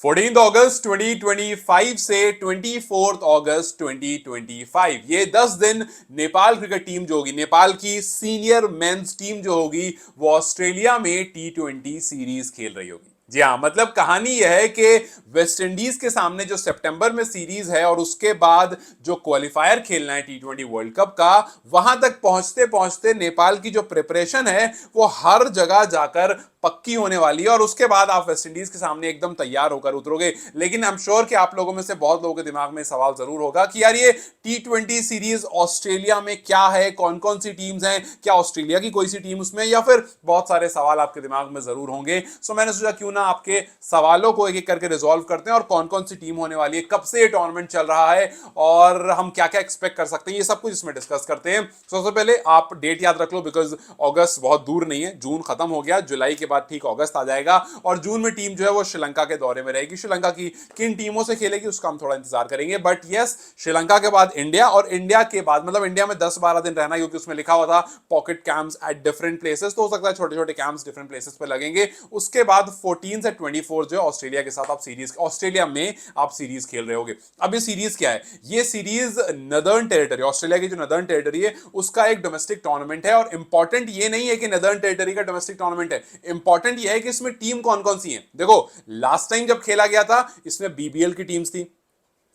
14 अगस्त 2025 से 24 अगस्त 2025 ये 10 दिन नेपाल क्रिकेट टीम जो होगी, नेपाल की सीनियर मेंस टीम जो होगी, वो ऑस्ट्रेलिया में T20 सीरीज खेल रही होगी। जी हाँ, मतलब कहानी यह है कि वेस्ट इंडीज के सामने जो सितंबर में सीरीज है और उसके बाद जो क्वालिफायर खेलना है T20 वर्ल्ड कप का, वहां तक पहुंचते पहुंचते नेपाल की जो प्रिपरेशन है वो हर जगह जाकर पक्की होने वाली है और उसके बाद आप वेस्ट इंडीज के सामने एकदम तैयार होकर उतरोगे। लेकिन आई एम श्योर कि आप लोगों में से बहुत लोगों के दिमाग में सवाल जरूर होगा कि यार ये T20 सीरीज ऑस्ट्रेलिया में क्या है, कौन कौन सी टीम्स हैं, क्या ऑस्ट्रेलिया की कोई सी टीम उसमें, या फिर बहुत सारे सवाल आपके दिमाग में जरूर होंगे। सो मैंने सोचा क्यों ना आपके सवालों को एक एक करके रिजॉल्व करते हैं और कौन कौन सी टीम होने वाली है, कब से ये टूर्नामेंट चल रहा है और हम क्या क्या एक्सपेक्ट कर सकते हैं, ये सब कुछ इसमें डिस्कस करते हैं। सबसे पहले आप डेट याद रख लो, बिकॉज अगस्त बहुत दूर नहीं है, जून खत्म हो गया, जुलाई के बाद ठीक अगस्त आ जाएगा और जून में टीम जो है वो श्रीलंका के दौरे में रहेगी। श्रीलंका की किन टीमों से खेलेगी उसका हम थोड़ा इंतजार करेंगे, बट यस, श्रीलंका के बाद इंडिया और इंडिया के बाद मतलब इंडिया में 10-12 दिन रहना, क्योंकि उसमें लिखा हुआ था pocket camps at different places, तो हो सकता है छोटे छोटे कैंप्स डिफरेंट प्लेसेस पर लगेंगे। उसके बाद 14 से 24 जो है ऑस्ट्रेलिया के साथ आप सीरीज, ऑस्ट्रेलिया में आप सीरीज खेल रहे होगे। अब ये सीरीज क्या है? ये सीरीज नदर्न टेरिटरी, ऑस्ट्रेलिया की जो नदर्न टेरिटरी है उसका एक डोमेस्टिक टूर्नामेंट है और इंपॉर्टेंट ये नहीं है कि नदर्न टेरिटरी का डोमेस्टिक टूर्नामेंट है, इंपॉर्टेंट ये है कि इसमें टीम कौन कौन सी है। देखो, लास्ट टाइम जब खेला गया था इसमें बीबीएल की टीम्स थी,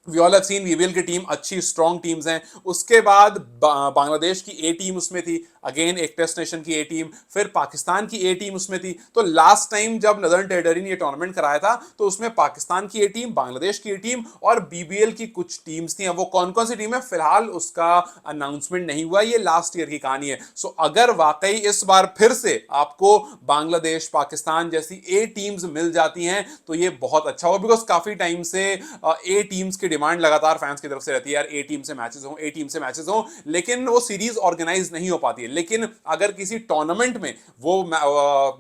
we all have seen BBL की टीम अच्छी स्ट्रॉन्ग टीम्स हैं। उसके बाद बांग्लादेश की ए टीम उसमें थी, अगेन एक टेस्ट नेशन की ए टीम, फिर पाकिस्तान की ए टीम उसमें थी। तो लास्ट टाइम जब नदर्न टेरिटरी ने ये टूर्नामेंट कराया था तो उसमें पाकिस्तान की ए टीम, बांग्लादेश की ए टीम और बीबीएल की कुछ टीम्स थी। वो कौन कौन सी टीम है फिलहाल उसका अनाउंसमेंट नहीं हुआ, ये लास्ट ईयर की कहानी है। सो अगर वाकई इस बार फिर से आपको बांग्लादेश, पाकिस्तान जैसी ए टीम्स मिल जाती हैं तो ये बहुत अच्छा होगा, बिकॉज काफी टाइम से ए टीम्स की डिमांड लगातार फैंस की तरफ से रहती है, यार ए टीम से मैचेस हो, ए टीम से मैचेस हो, लेकिन वो सीरीज ऑर्गेनाइज नहीं हो पाती है। लेकिन अगर किसी टूर्नामेंट में वो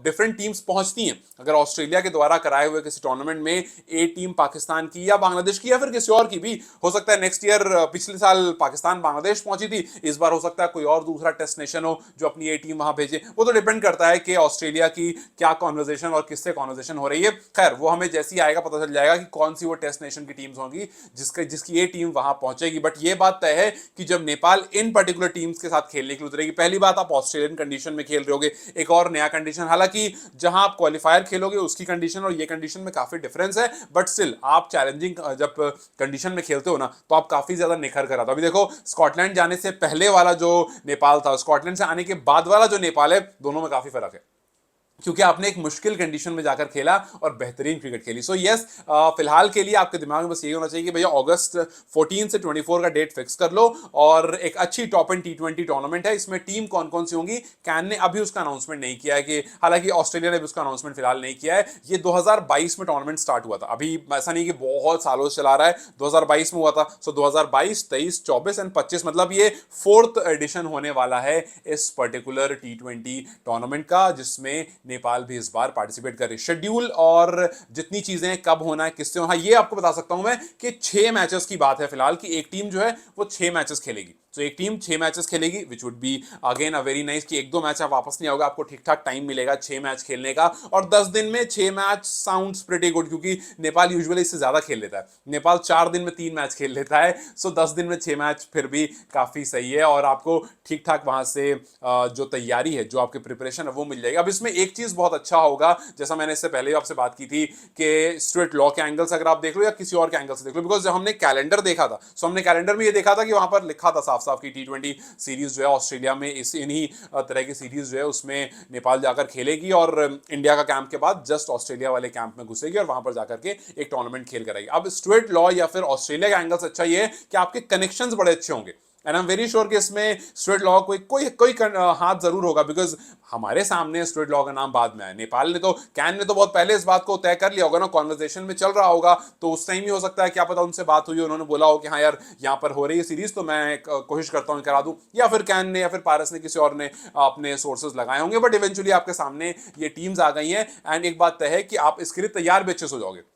डिफरेंट टीम्स पहुंचती हैं, अगर ऑस्ट्रेलिया के द्वारा कराए हुए किसी टूर्नामेंट में ए टीम पाकिस्तान की या बांग्लादेश की या फिर किसी और की भी हो सकता है, नेक्स्ट ईयर पिछले साल पाकिस्तान बांग्लादेश पहुंची थी, इस बार हो सकता है कोई और दूसरा टेस्ट नेशन हो जो अपनी ए टीम वहां भेजे। वो तो डिपेंड करता है कि ऑस्ट्रेलिया की क्या कॉन्वर्जेशन और किससे कॉन्वर्जेशन हो रही है। खैर, वो हमें जैसे ही आएगा पता चल जाएगा कि कौन सी वो टेस्ट नेशन की टीम्स होंगी जिसकी ये टीम वहां पहुंचेगी। बट ये बात तय है कि जब नेपाल इन पर्टिकुलर टीम्स के साथ खेलने के लिए उतरेगी, पहली बात आप ऑस्ट्रेलियन कंडीशन में खेल रहे होगे, एक और नया कंडीशन, हालांकि जहां आप क्वालिफायर खेलोगे उसकी कंडीशन और ये कंडीशन में काफी डिफरेंस है, बट स्टिल आप चैलेंजिंग जब कंडीशन में खेलते हो ना तो आप काफी ज्यादा निखर कर आता। अभी देखो, स्कॉटलैंड जाने से पहले वाला जो नेपाल था, स्कॉटलैंड से आने के बाद वाला जो नेपाल है, दोनों में काफी फर्क है, क्योंकि आपने एक मुश्किल कंडीशन में जाकर खेला और बेहतरीन क्रिकेट खेली। सो यस, फिलहाल के लिए आपके दिमाग में बस यही होना चाहिए कि भैया अगस्त 14 से 24 का डेट फिक्स कर लो और एक अच्छी टॉप एंड T20 टूर्नामेंट है। इसमें टीम कौन कौन सी होंगी, कैन ने अभी उसका अनाउंसमेंट नहीं किया है, कि हालांकि ऑस्ट्रेलिया ने भी उसका अनाउंसमेंट फिलहाल नहीं किया है। ये 2022 में टूर्नामेंट स्टार्ट हुआ था, अभी ऐसा नहीं कि बहुत सालों से चला रहा है, 2022 में हुआ था। सो 2022, 23, 24 एंड 25 मतलब ये 4th एडिशन होने वाला है इस पर्टिकुलर T20 टूर्नामेंट का, जिसमें नेपाल भी इस बार पार्टिसिपेट करे। शेड्यूल और जितनी चीजें कब होना है, किससे होना है, ये आपको बता सकता हूं मैं कि 6 मैचेस की बात है फिलहाल, कि एक टीम जो है वो 6 मैचेस खेलेगी। तो एक टीम 6 मैचेस खेलेगी, which would be again a very nice, कि 1-2 मैच आप वापस नहीं आओगे, आपको ठीक ठाक टाइम मिलेगा 6 मैच खेलने का। और 10 दिन में 6 मैच साउंड्स प्रीटी गुड, क्योंकि नेपाल यूजुअली इससे ज्यादा खेल लेता है, नेपाल 4 दिन में 3 मैच खेल लेता है। सो 10 दिन में 6 मैच फिर भी काफी सही है और आपको ठीक ठाक वहां से जो तैयारी है, जो आपकी प्रिपरेशन है वो मिल जाएगी। अब इसमें एक चीज बहुत अच्छा होगा, जैसा मैंने इससे पहले आपसे बात की थी, कि स्ट्रेट लॉ के एंगल से अगर आप देख लो या किसी और के एंगल से देख लो, बिकॉज जब हमने कैलेंडर देखा था, सो हमने कैलेंडर में ये देखा था कि वहां पर लिखा था साफ साफ कि T20 सीरीज जो है ऑस्ट्रेलिया में इन्हीं तरह की सीरीज जो है उसमें नेपाल जाकर खेलेगी और इंडिया का कैंप के बाद जस्ट ऑस्ट्रेलिया वाले कैंप में घुसेगी और वहां पर जाकर के एक टूर्नामेंट खेल कराएगी। अब स्ट्रेट लॉ या फिर ऑस्ट्रेलिया का एंगल से अच्छा ये है कि आपके कनेक्शंस बड़े अच्छे होंगे, and I am very sure कि इसमें स्ट्रेट लॉ कोई हाथ जरूर होगा, बिकॉज हमारे सामने स्ट्रेट लॉ का नाम बाद में आया। नेपाल ने तो, कैन ने तो बहुत पहले इस बात को तय कर लिया होगा ना, कॉन्वर्सेशन में चल रहा होगा, तो उस टाइम ही हो सकता है, क्या पता उनसे बात हुई, उन्होंने बोला हो कि हाँ यार यहाँ पर हो रही है सीरीज तो मैं कोशिश करता हूँ करा दूं, या फिर कैन ने या फिर पारस ने, किसी और ने अपने सोर्सेज लगाए होंगे, बट इवेंचुअली आपके सामने ये टीम्स आ गई हैं। एंड एक बात तय है कि आप इसके लिए तैयार भी अच्छे से हो जाओगे।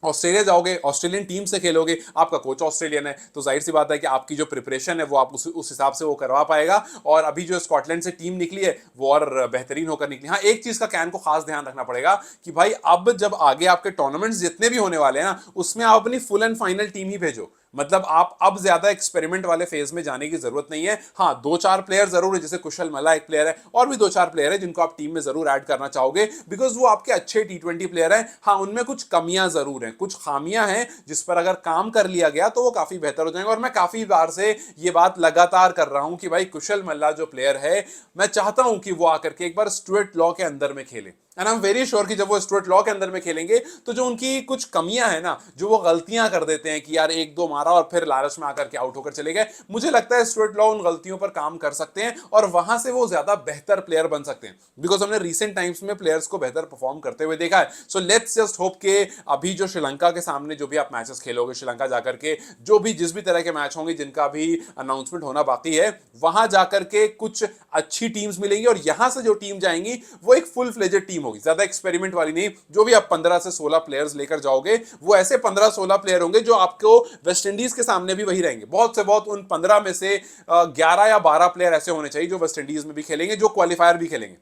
ऑस्ट्रेलिया जाओगे, ऑस्ट्रेलियन टीम से खेलोगे, आपका कोच ऑस्ट्रेलियन है, तो जाहिर सी बात है कि आपकी जो प्रिपरेशन है वो आप उस हिसाब से वो करवा पाएगा। और अभी जो स्कॉटलैंड से टीम निकली है वो और बेहतरीन होकर निकली। हाँ, एक चीज का कैन को खास ध्यान रखना पड़ेगा कि भाई अब जब आगे आपके टूर्नामेंट्स जितने भी होने वाले हैं ना, उसमें आप अपनी फुल एंड फाइनल टीम ही भेजो। मतलब आप अब ज्यादा एक्सपेरिमेंट वाले फेज में जाने की जरूरत नहीं है। हाँ, दो चार प्लेयर जरूर है, जैसे कुशल मला एक प्लेयर है, और भी दो चार प्लेयर है जिनको आप टीम में जरूर ऐड करना चाहोगे, बिकॉज वो आपके अच्छे T20 प्लेयर हैं। हाँ, उनमें कुछ कमियां जरूर हैं, कुछ खामियां हैं, जिस पर अगर काम कर लिया गया तो वो काफी बेहतर हो जाएंगे। और मैं काफी बार से ये बात लगातार कर रहा हूं कि भाई कुशल मल्ला जो प्लेयर है, मैं चाहता हूं कि वो आकर के एक बार स्टुअर्ट लॉ के अंदर में खेले। And I am very sure कि जब वो स्टुअर्ट लॉ के अंदर में खेलेंगे तो जो उनकी कुछ कमियां हैं ना, जो वो गलतियां कर देते हैं कि यार एक दो मारा और फिर लालच में आकर के आउट होकर चले गए, मुझे लगता है स्टुअर्ट लॉ उन गलतियों पर काम कर सकते हैं और वहां से वो ज्यादा बेहतर प्लेयर बन सकते हैं। बिकॉज हमने रिसेंट टाइम्स में प्लेयर्स को बेहतर परफॉर्म करते हुए देखा है। सो लेट्स जस्ट होप के अभी जो श्रीलंका के सामने जो भी आप मैचेस खेलोगे, श्रीलंका जाकर के जो भी जिस भी तरह के मैच होंगे जिनका भी अनाउंसमेंट होना बाकी है, वहां जाकर के कुछ अच्छी टीम्स मिलेंगी और यहां से जो टीम जाएंगी वो एक फुल फ्लेजेड टीम होगी, ज्यादा एक्सपेरिमेंट वाली नहीं। जो भी आप 15 से 16 प्लेयर्स लेकर जाओगे वो ऐसे 15-16 प्लेयर होंगे जो आपको वेस्ट इंडीज के सामने भी वही रहेंगे। बहुत से बहुत उन 15 में से 11 या 12 प्लेयर ऐसे होने चाहिए जो वेस्ट इंडीज में भी खेलेंगे, जो क्वालिफायर भी खेलेंगे।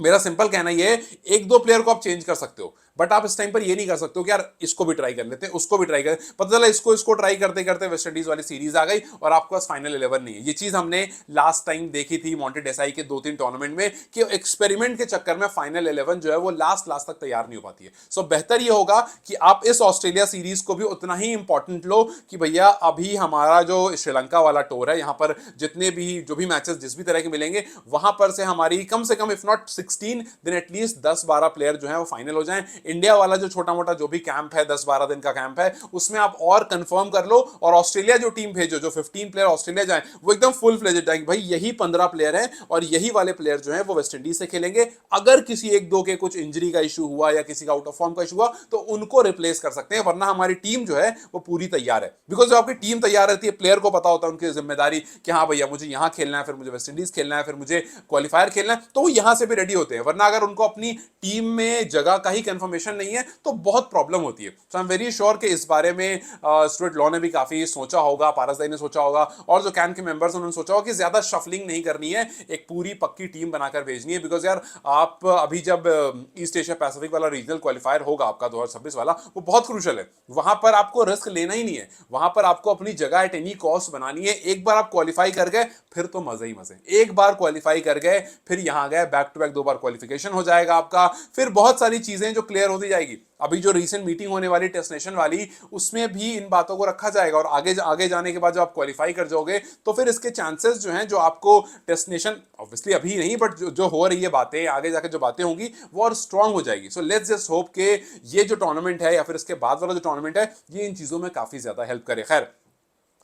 मेरा सिंपल कहना यह है, एक दो प्लेयर को आप चेंज कर सकते हो, बट आप इस टाइम पर ये नहीं कर सकते हो कि यार इसको भी ट्राई कर लेते हैं, उसको भी ट्राई कर, पता चला इसको ट्राई करते करते वेस्ट इंडीज वाली सीरीज आ गई और आपके पास फाइनल 11 नहीं है। ये चीज हमने लास्ट टाइम देखी थी मॉन्टे डेसाई के 2-3 टूर्नामेंट में कि एक्सपेरिमेंट के चक्कर में फाइनल 11 जो है वो लास्ट तक तैयार नहीं हो पाती है। सो बेहतर ये होगा कि आप इस ऑस्ट्रेलिया सीरीज को भी उतना ही इंपॉर्टेंट लो कि भैया अभी हमारा जो श्रीलंका वाला टूर है, यहां पर जितने भी जो भी मैचेस जिस भी तरह के मिलेंगे, वहां पर से हमारी कम से कम if not 16 then at least 10-12 player जो है वो फाइनल हो जाएं। इंडिया वाला जो छोटा मोटा जो भी कैंप है, 10-12 दिन का कैंप है, उसमें आप और कंफर्म कर लो और ऑस्ट्रेलिया जो टीम भेजो, जो 15 प्लेयर ऑस्ट्रेलिया जाए, वो एकदम फुल फ्लेजेड जाएंगे। भाई यही 15 प्लेयर हैं और यही वाले प्लेयर जो है वो वेस्ट इंडीज से खेलेंगे। अगर किसी एक दो के कुछ इंजरी का इशू हुआ या किसी का आउट ऑफ फॉर्म का इशू हुआ तो उनको रिप्लेस कर सकते हैं, वरना हमारी टीम जो है वो पूरी तैयार है। बिकॉज जो आपकी टीम तैयार रहती है, प्लेयर को पता होता है उनकी जिम्मेदारी कि हाँ भैया मुझे यहां खेलना है, फिर मुझे वेस्ट इंडीज खेलना है, फिर मुझे क्वालिफायर खेलना है, तो वो यहां से भी रेडी होते हैं। वरना अगर उनको अपनी टीम में जगह का ही कंफर्मेशन नहीं है तो बहुत प्रॉब्लम होती है। सो आई एम वेरी श्योर कि इस बारे में स्टुअर्ट लॉ ने भी काफी सोचा होगा, पारसदाई ने सोचा होगा और जो कैन के मेंबर्स उन्होंने सोचा होगा कि ज्यादा शफलिंग नहीं करनी है, एक पूरी पक्की टीम बनाकर भेजनी है। बिकॉज यार आप अभी जब ईस्ट एशिया पैसिफिक वाला रीजनल क्वालिफायर होगा आपका 2026 वाला, वो बहुत क्रूशल है। वहां पर आपको रिस्क लेना ही नहीं है, वहां पर आपको अपनी जगह एट एनी कॉस्ट बनानी है। एक बार आप क्वालिफाई कर गए फिर तो मजे ही मजे, एक बार क्वालिफाई कर गए फिर यहां गए, बैक टू बैक 2 बार क्वालिफिकेशन हो जाएगा आपका, फिर बहुत सारी चीजें जो क्लियर होती जाएगी। अभी जो रीसेंट मीटिंग होने वाली टेस्ट नेशन वाली, उसमें भी इन बातों को रखा जाएगा और आगे आगे जाने के बाद जब आप क्वालिफाई कर जाओगे तो फिर इसके चांसेस जो हैं, जो आपको टेस्ट नेशन ऑब्वियसली अभी नहीं बट जो हो रही है बातें, आगे जाकर जो बातें होंगी वो और स्ट्रांग हो जाएगी। सो लेट्स जस्ट होप के ये जो टूर्नामेंट है या फिर इसके बाद वाला जो टूर्नामेंट है, ये इन चीजों में काफी ज्यादा हेल्प करे। खैर,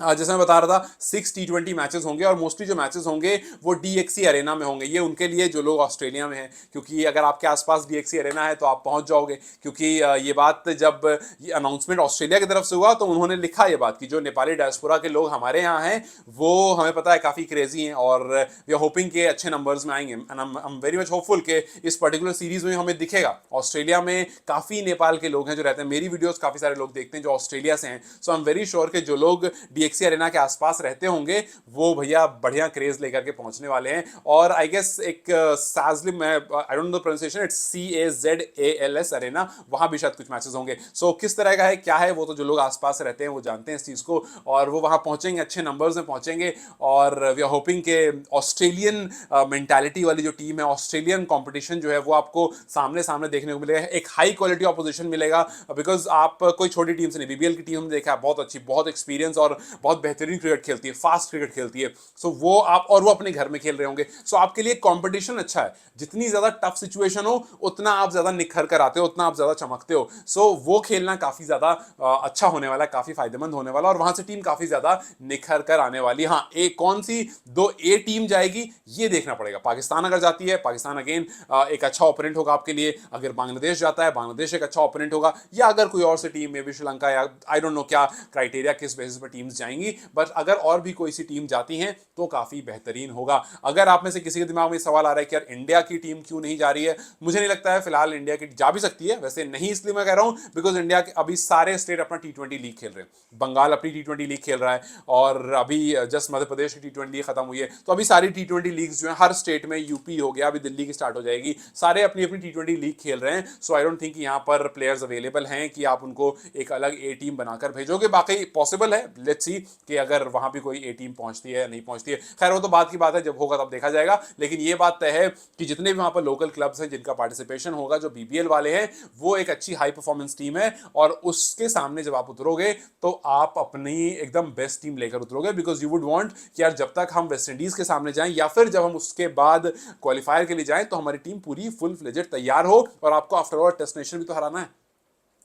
जैसे मैं बता रहा था 6 T20 मैचेस होंगे और मोस्टली जो मैचेस होंगे वो DXC अरेना में होंगे। ये उनके लिए जो लोग ऑस्ट्रेलिया में हैं, क्योंकि अगर आपके आसपास DXC अरेना है तो आप पहुंच जाओगे। क्योंकि ये बात जब ये अनाउंसमेंट ऑस्ट्रेलिया की तरफ से हुआ तो उन्होंने लिखा ये बात कि जो नेपाली डायस्पोरा के लोग हमारे यहाँ हैं वो हमें पता है काफ़ी क्रेजी हैं और वी आर होपिंग के अच्छे नंबर्स में आएंगे। And I am very much hopeful के इस पर्टिकुलर सीरीज में हमें दिखेगा। ऑस्ट्रेलिया में काफ़ी नेपाल के लोग हैं जो रहते हैं, मेरी वीडियोज़ काफ़ी सारे लोग देखते हैं जो ऑस्ट्रेलिया से हैं। सो आई एम वेरी श्योर के जो लोग DXC अरेना के आसपास रहते होंगे वो भैया बढ़िया क्रेज लेकर के पहुंचने वाले हैं। और आई गेस एक साजलिम, I don't know pronunciation, it's CAZALS arena, वहां भी शायद कुछ मैचेस होंगे। सो किस तरह का है क्या है वो तो जो लोग आसपास रहते हैं वो जानते हैं इस चीज को, और वो वहां पहुंचेंगे, अच्छे नंबर्स में पहुंचेंगे। और वी आर होपिंग के ऑस्ट्रेलियन मेंटालिटी वाली जो टीम है, ऑस्ट्रेलियन कॉम्पिटिशन जो है वो आपको सामने सामने देखने को मिलेगा, एक हाई क्वालिटी ऑपोजिशन मिलेगा। बिकॉज आप कोई छोटी टीम से नहीं, BBL की टीम हमने देखा है बहुत अच्छी, बहुत एक्सपीरियंस और बहुत बेहतरीन क्रिकेट खेलती है, फास्ट क्रिकेट खेलती है। सो वो आप, और वो अपने घर में खेल रहे होंगे। सो आपके लिए कंपटीशन अच्छा है, जितनी ज्यादा टफ सिचुएशन हो उतना आप ज्यादा निखर कर आते हो, उतना आप ज्यादा चमकते हो। सो वो खेलना काफी ज्यादा अच्छा होने वाला है, काफी फायदेमंद होने वाला, और वहां से टीम काफी ज्यादा निखर कर आने वाली। हाँ, एक कौन सी 2A टीम जाएगी ये देखना पड़ेगा। पाकिस्तान अगर जाती है, पाकिस्तान अगेन एक अच्छा ओपोनेंट होगा आपके लिए। अगर बांग्लादेश जाता है, बांग्लादेश एक अच्छा ओपोनेंट होगा। या अगर कोई और सी टीम, मे बी श्रीलंका, या आई डोंट नो क्या क्राइटेरिया किस बेसिस पर टीम्स जाएंगी, जाएंगी, बट अगर और भी कोई सी टीम जाती हैं तो काफी बेहतरीन होगा। अगर आप में से किसी के दिमाग में सवाल आ रहा है कि यार इंडिया की टीम क्यों नहीं जा रही है, मुझे नहीं लगता है फिलहाल इंडिया की जा भी सकती है, वैसे नहीं इसलिए मैं कह रहा हूं बिकॉज इंडिया के अभी सारे स्टेट अपना टी20 लीग खेल रहे हैं। बंगाल अपनी टी20 लीग खेल रहा है और अभी जस्ट मध्य प्रदेश की टी20 लीग खत्म हुई है, तो अभी सारी टी20 लीग्स जो है हर स्टेट में, यूपी हो गया, अभी दिल्ली की स्टार्ट हो जाएगी, सारे अपनी अपनी टी20 लीग खेल रहे हैं। सो आई डोंट थिंक यहाँ पर प्लेयर्स अवेलेबल हैं कि आप उनको एक अलग ए टीम बनाकर भेजोगे। बाकी पॉसिबल है, लेट्स सी कि अगर वहां भी कोई ए टीम पहुंचती है या नहीं पहुंचती है, खैर वो तो बात की बात है, जब होगा तब देखा जाएगा। लेकिन ये बात तय है कि जितने भी वहां पर लोकल क्लब्स हैं जिनका पार्टिसिपेशन होगा, जो बीबीएल वाले हैं, वो एक अच्छी हाई परफॉर्मेंस टीम है और उसके सामने जब आप उतरोगे तो आप अपनी एकदम बेस्ट टीम लेकर उतरोगे, बिकॉज यू वुड वांट कि यार जब तक हम वेस्ट इंडीज के सामने जाएं या फिर जब हम उसके बाद क्वालिफायर के लिए जाएं तो हमारी टीम पूरी फुल फ्लेजेड तैयार हो, और आपको आफ्टर ऑल टेस्ट नेशन भी तो हराना है।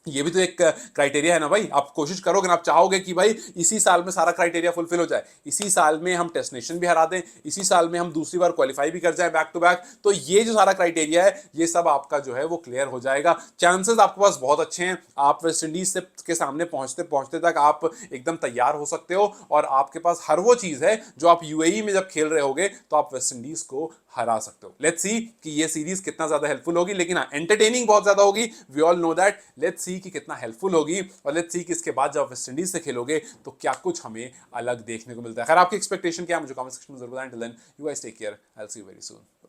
ये भी तो एक क्राइटेरिया है ना भाई। आप कोशिश करोगे ना, आप चाहोगे कि भाई इसी साल में सारा क्राइटेरिया फुलफिल हो जाए, इसी साल में हम टेस्ट नेशन भी हरा दें, इसी साल में हम दूसरी बार क्वालिफाई भी कर जाए बैक टू बैक, तो ये जो सारा क्राइटेरिया है ये सब आपका जो है वो क्लियर हो जाएगा। चांसेस आपके पास बहुत अच्छे हैं, आप वेस्ट इंडीज से के सामने पहुंचते पहुंचते तक आप एकदम तैयार हो सकते हो, और आपके पास हर वो चीज है जो आप यूएई में जब खेल रहे होगे तो आप वेस्ट इंडीज को हरा सकते हो। लेट्स सी कि ये सीरीज कितना ज्यादा हेल्पफुल होगी, लेकिन एंटरटेनिंग बहुत ज्यादा होगी, we all know that. Let's see कि कितना हेल्पफुल होगी, और लेट्स सी कि इसके बाद जब वेस्ट इंडीज से खेलोगे तो क्या कुछ हमें अलग देखने को मिलता है। खैर आपकी एक्सपेक्टेशन क्या है मुझे कमेंट सेक्शन में जरूर बताएं। Till then you guys take care, I will see you very soon.